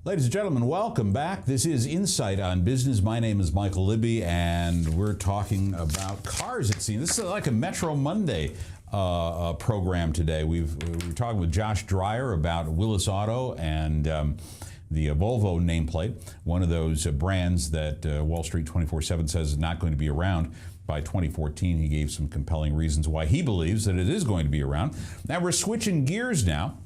Ladies and gentlemen, welcome back. This is Insight on Business. My name is Michael Libby, and we're talking about cars, it seems. This is like a Metro Monday program today. We're talking with Josh Dreyer about Willis Auto and the Volvo nameplate, one of those brands that Wall Street 24/7 says is not going to be around by 2014. He gave some compelling reasons why he believes that it is going to be around. Now we're switching gears now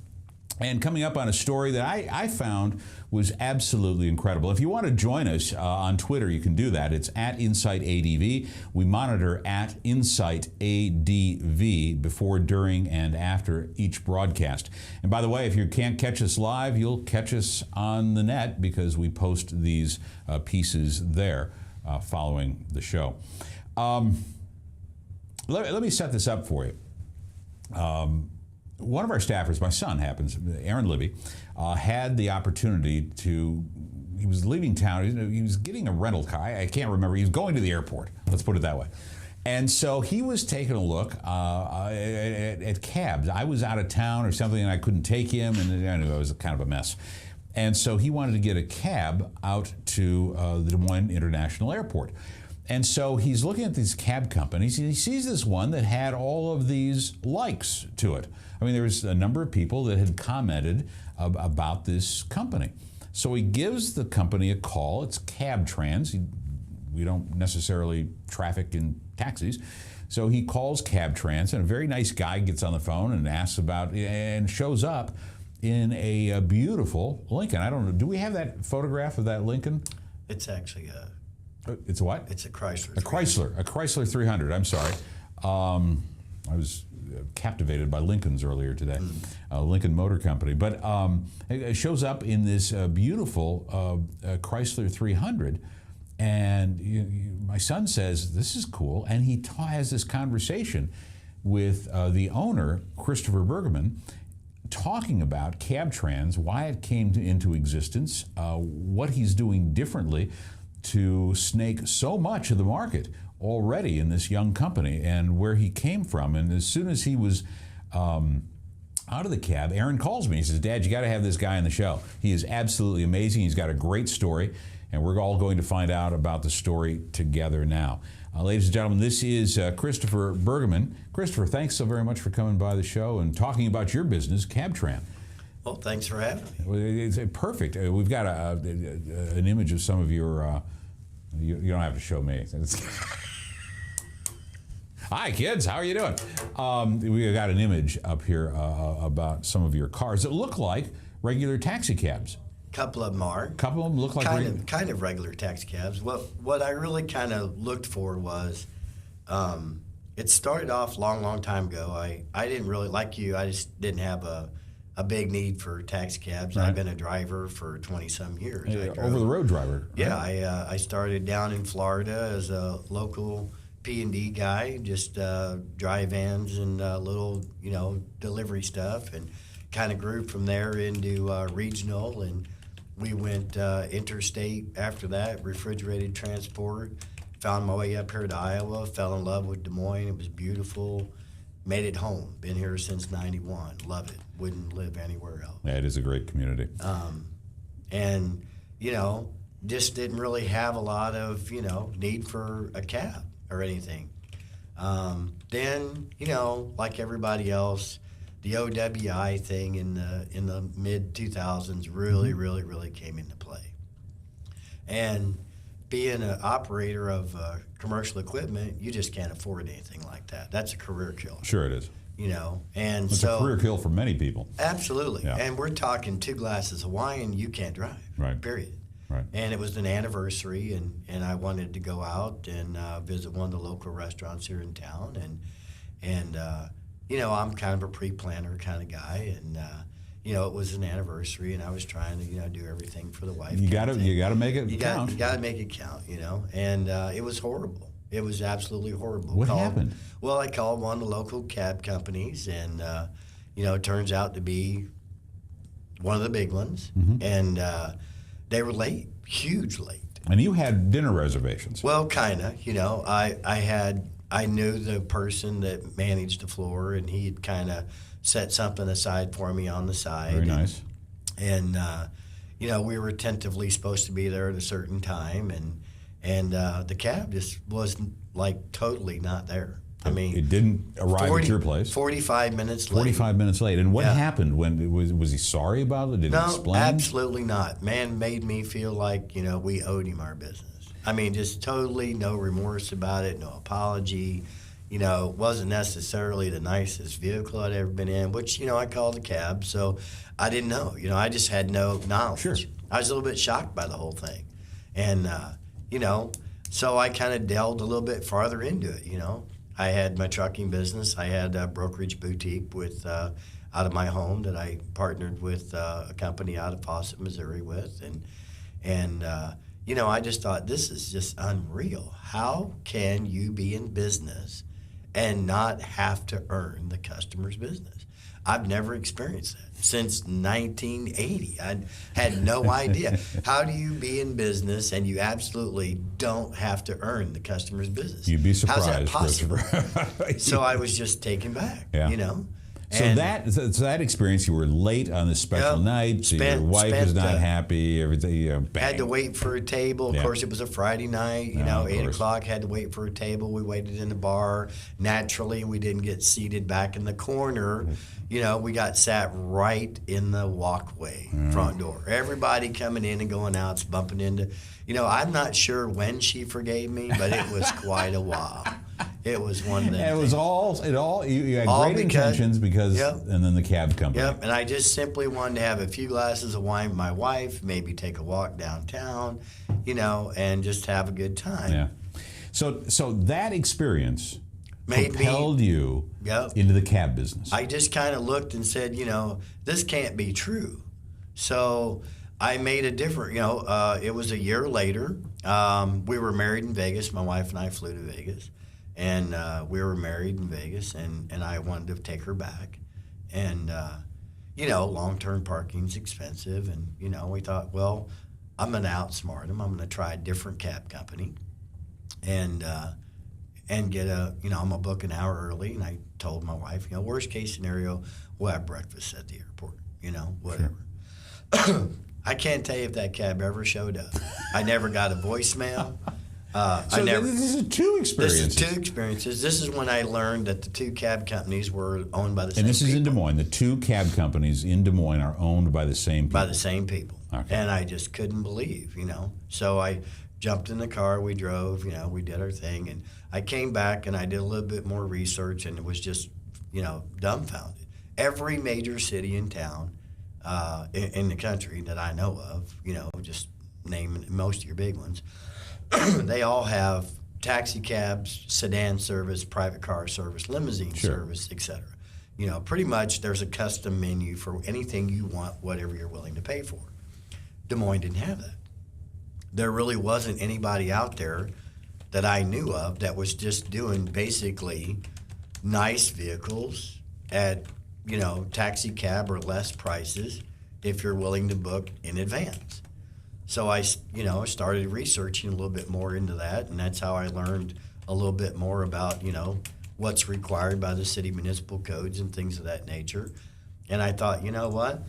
and coming up on a story that I found was absolutely incredible. If you want to join us on Twitter, you can do that. It's at InsightADV. We monitor at InsightADV before, during, and after each broadcast. And by the way, if you can't catch us live, you'll catch us on the net because we post these pieces there following the show. Let me set this up for you. One of our staffers, my son happens, Aaron Libby, had the opportunity he was leaving town, he was getting a rental car, I can't remember, he was going to the airport, let's put it that way. And so he was taking a look at cabs. I was out of town or something and I couldn't take him, and I knew I was kind of a mess. And so he wanted to get a cab out to the Des Moines International Airport. And so he's looking at these cab companies, and he sees this one that had all of these likes to it. I mean, there was a number of people that had commented about this company. So he gives the company a call. It's CabTrans. We don't necessarily traffic in taxis. So he calls CabTrans, and a very nice guy gets on the phone and asks about, and shows up in a beautiful Lincoln. I don't know, do we have that photograph of that Lincoln? It's actually It's a what? It's a Chrysler. A Chrysler 300. I'm sorry. I was captivated by Lincolns earlier today, Lincoln Motor Company. But it shows up in this beautiful Chrysler 300. And my son says, this is cool. And he has this conversation with the owner, Christopher Bergman, talking about CabTrans, why it came into existence, what he's doing differently to snake so much of the market already in this young company, and where he came from. And as soon as he was out of the cab, Aaron calls me. He says, Dad, you got to have this guy on the show. He is absolutely amazing. He's got a great story, and we're all going to find out about the story together now. Ladies and gentlemen, this is Christopher Bergman. Christopher, thanks so very much for coming by the show and talking about your business, CabTran. Well, thanks for having me. Well, it's perfect. We've got an image of some of your, you don't have to show me. Hi, kids. How are you doing? We got an image up here about some of your cars that look like regular taxi cabs. Couple of them are. A couple of them look like kind of regular taxi cabs. What I really kind of looked for was, it started off long time ago. I didn't really, like you, I just didn't have a big need for taxi cabs. Right. I've been a driver for 20-some years. Over-the-road driver. Right? Yeah, I started down in Florida as a local P&D guy, just dry vans and little, delivery stuff, and kind of grew from there into regional, and we went interstate after that, refrigerated transport. Found my way up here to Iowa, fell in love with Des Moines. It was beautiful. Made it home. Been here since '91. Love it. Wouldn't live anywhere else. Yeah, it is a great community. And, just didn't really have a lot of, need for a cab or anything. Then, like everybody else, the OWI thing in the mid-2000s really came into play. And being an operator of commercial equipment, you just can't afford anything like that. That's a career killer. Sure it is. And it's a career kill for many people. Absolutely. Yeah. And we're talking 2 glasses of wine, you can't drive. Right. Period. Right. And it was an anniversary, and I wanted to go out and visit one of the local restaurants here in town. And I'm kind of a pre-planner kind of guy, and it was an anniversary, and I was trying to do everything for the wife. You got to make it count. You got to make it count, And it was horrible. It was absolutely horrible. What happened? Well, I called one of the local cab companies, and it turns out to be one of the big ones, and they were late, huge late. And you had dinner reservations. Well, kind of. I knew the person that managed the floor, and he had kind of set something aside for me on the side. Very nice. And we were tentatively supposed to be there at a certain time, and the cab just was like totally not there. I mean, it didn't arrive at your place. 45 minutes late. 45 minutes late. And what Yeah. happened? When was he sorry about it? Did he No, explain? absolutely not. Man made me feel like, we owed him our business. I mean, just totally no remorse about it, no apology. It wasn't necessarily the nicest vehicle I'd ever been in, which, I called a cab, so I didn't know. I just had no knowledge. Sure. I was a little bit shocked by the whole thing. And, so I kind of delved a little bit farther into it, I had my trucking business. I had a brokerage boutique with out of my home that I partnered with a company out of Fawcett, Missouri with. And I just thought, this is just unreal. How can you be in business and not have to earn the customer's business? I've never experienced that since 1980. I had no idea. How do you be in business and you absolutely don't have to earn the customer's business? You'd be surprised. How's that possible? Christopher. So I was just taken back, Yeah. So And- that experience, you were late on this special Yep. night. So your wife was not happy. Everything. Bang. Had to wait for a table. Of Yeah. course, it was a Friday night, of 8 course. o'clock, had to wait for a table. We waited in the bar. Naturally, we didn't get seated back in the corner. We got sat right in the walkway, front door. Everybody coming in and going out's bumping into. I'm not sure when she forgave me, but it was quite a while. It was one of them. And it was all you had All great because- intentions because, Yep. and then the cab company. Yep, and I just simply wanted to have a few glasses of wine with my wife, maybe take a walk downtown, and just have a good time. Yeah. So that experience Made me- propelled you Yep. into the cab business. I just kind of looked and said, this can't be true. So I made a different, it was a year later. We were married in Vegas. My wife and I flew to Vegas. And we were married in Vegas, and I wanted to take her back. And, long-term parking's expensive. And, we thought, well, I'm going to outsmart them. I'm going to try a different cab company and get I'm going to book an hour early. And I told my wife, worst case scenario, we'll have breakfast at the airport, whatever. Sure. I can't tell you if that cab ever showed up. I never got a voicemail. So this is two experiences. This is two experiences. This is when I learned that the two cab companies were owned by the same And this people. is in Des Moines. The two cab companies in Des Moines are owned by the same people. By the same people. Okay. And I just couldn't believe, So I jumped in the car, we drove, we did our thing. And I came back and I did a little bit more research, and it was just, dumbfounded. Every major city in town in the country that I know of, just name most of your big ones, they all have taxi cabs, sedan service, private car service, limousine Sure. service, etc. Pretty much there's a custom menu for anything you want, whatever you're willing to pay for. Des Moines didn't have that. There really wasn't anybody out there that I knew of that was just doing basically nice vehicles at, taxi cab or less prices if you're willing to book in advance. So I started researching a little bit more into that, and that's how I learned a little bit more about, what's required by the city municipal codes and things of that nature. And I thought, you know what?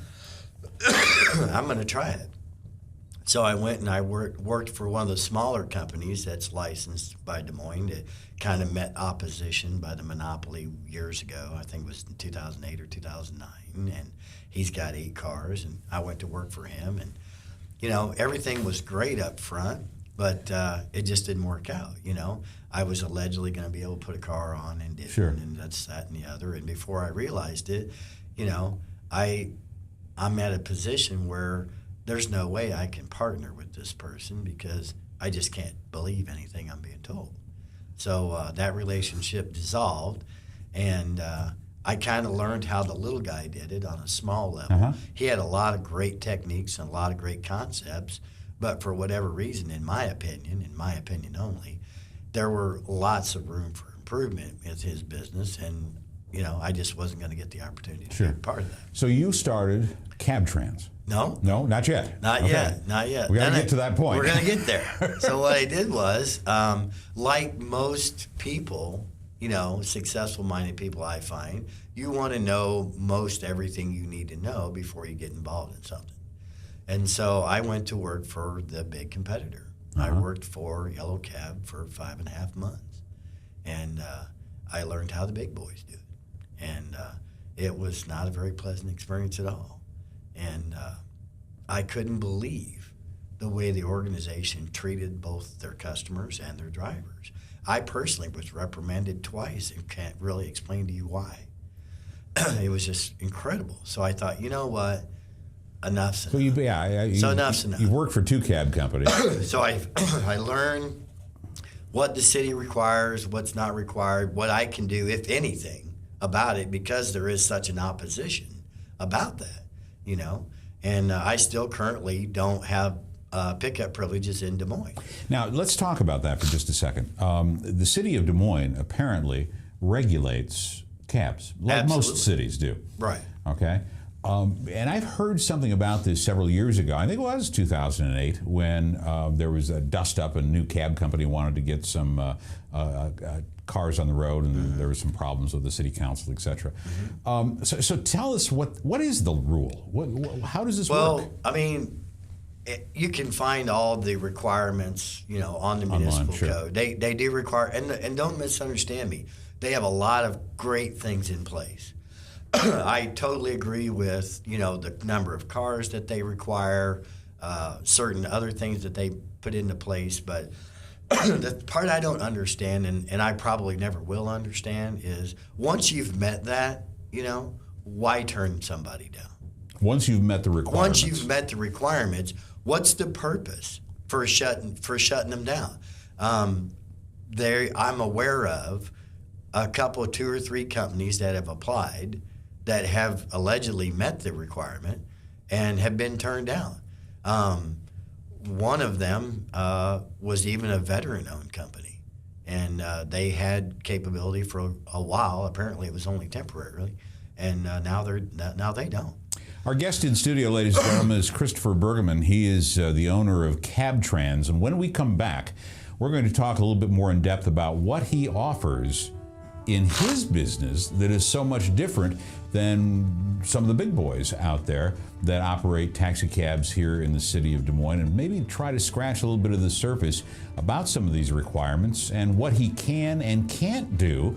I'm going to try it. So I went and I worked for one of the smaller companies that's licensed by Des Moines that kind of met opposition by the monopoly years ago. I think it was in 2008 or 2009. And he's got 8 cars, and I went to work for him. And, everything was great up front, but it just didn't work out, I was allegedly going to be able to put a car on and didn't, Sure. and that's that and the other. And before I realized it, I'm at a position where there's no way I can partner with this person because I just can't believe anything I'm being told. So that relationship dissolved, and I kind of learned how the little guy did it on a small level. Uh-huh. He had a lot of great techniques and a lot of great concepts, but for whatever reason, in my opinion only, there were lots of room for improvement with his business, and I just wasn't going to get the opportunity to Sure. be a part of that. So you started CabTrans. No, No, not yet. not Okay. yet, not yet. We got to Then get to that point. We're going to get there. So what I did was, like most people, successful-minded people I find, you want to know most everything you need to know before you get involved in something. And so I went to work for the big competitor. I worked for Yellow Cab for 5.5 months. And I learned how the big boys do it. And it was not a very pleasant experience at all. And I couldn't believe the way the organization treated both their customers and their drivers. I personally was reprimanded twice and can't really explain to you why. It was just incredible. So I thought, you know what? Enough's enough. So enough's enough. You've worked for 2 cab companies. So I learned what the city requires, what's not required, what I can do, if anything, about it, because there is such an opposition about that, you know. And I still currently don't have pickup privileges in Des Moines. Now, let's talk about that for just a second. The city of Des Moines apparently regulates cabs, like most cities do. Right. Okay. And I've heard something about this several years ago. I think it was 2008 when there was a dust-up and a new cab company wanted to get some cars on the road, and there were some problems with the city council, et cetera. So tell us, what is the rule? How does this work? Well, I mean, you can find all the requirements, you know, on the municipal code. They do require, and don't misunderstand me, they have a lot of great things in place. I totally agree with, you know, the number of cars that they require, certain other things that they put into place. But the part I don't understand, and I probably never will understand, is once you've met that, you know, why turn somebody down? Once you've met the requirements. Once you've met the requirements, what's the purpose for shutting them down? I'm aware of a couple of 2 or 3 companies that have applied that have allegedly met the requirement and have been turned down. One of them was even a veteran-owned company, and they had capability for a while. Apparently, it was only temporarily, and now they don't. Our guest in studio, ladies and gentlemen, is Christopher Bergman. He is the owner of CabTrans, and when we come back, we're going to talk a little bit more in depth about what he offers in his business that is so much different than some of the big boys out there that operate taxi cabs here in the city of Des Moines, and maybe try to scratch a little bit of the surface about some of these requirements and what he can and can't do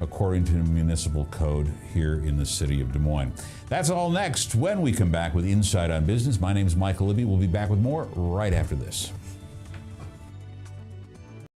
according to the municipal code here in the city of Des Moines. That's all next when we come back with Inside on Business. My name is Michael Libby. We'll be back with more right after this.